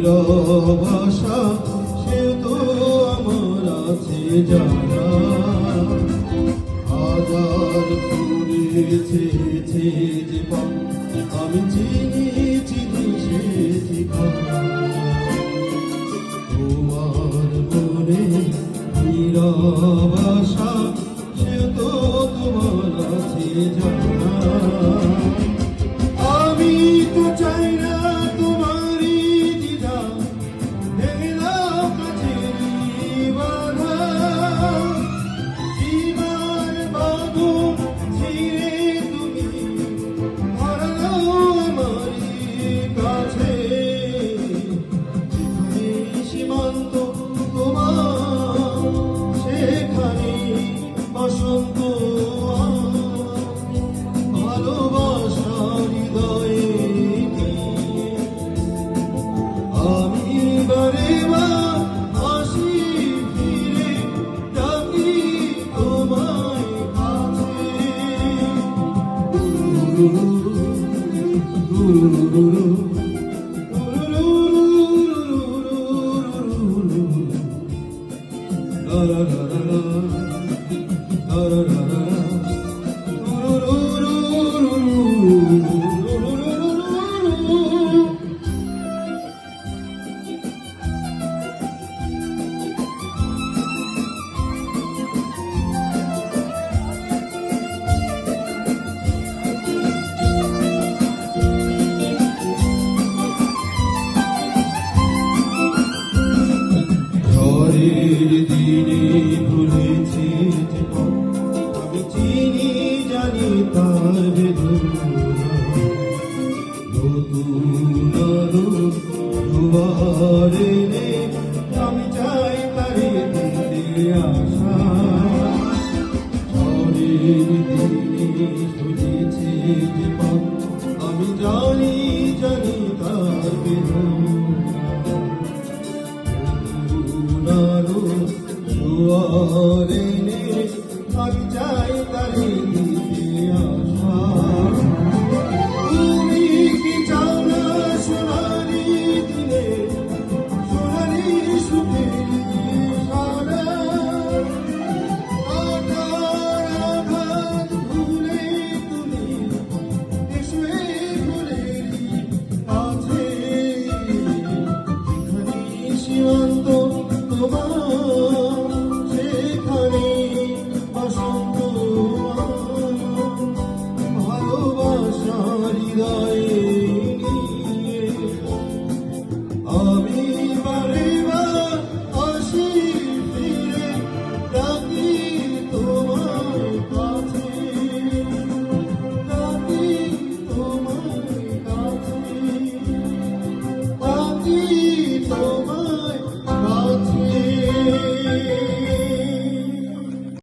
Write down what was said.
নীরবাসা সে তো আমার আছে জানা। হাজার ফুলেছে যে পান আমি চিনি সে ঠিকানা। তোমার মনে নীরবাসা সে তো তোমার আছে জানা। আমি তো চাই না তোমারই দ্বিধা ভেঙে দাও কাছেরই বাধা। জীবন বাঁধন ছিঁড়ে তুমি ধরে দাও আমারই কাছে। যেখানে সীমান্ত তোমার সেখানে বসন্ত ভালোবাসার হৃদয়ে আমি বারে বার আসি ফিরে ডাকি তোমায় কাছে। ঝড়ের দিনে ভুলেছি যে আমি চিনি জানি তার বেদনা। নতুন আলো দুয়ার এনে আমি চাই তারে দিতে আশা। ঝড়ের দিনে ভুলেছি যে আমি জানি তার বেদনা। দুয়ারে আমি চাই তারে দিতে আশা। তুমি কি চাও না সোনালি দিনে সোনালি সুখের সারা। আকার আঘাত ভুলে তুমি এসে ফুলেরই কাছে। যেখানে সীমান্ত তোমার সেখানে বসন্ত ভালোবাসার হৃদয়ে নিয়ে আমি বারে বার আসি ফিরে ডাকি তোমার কাছে। ডাকি তোমার কাছে। ডাকি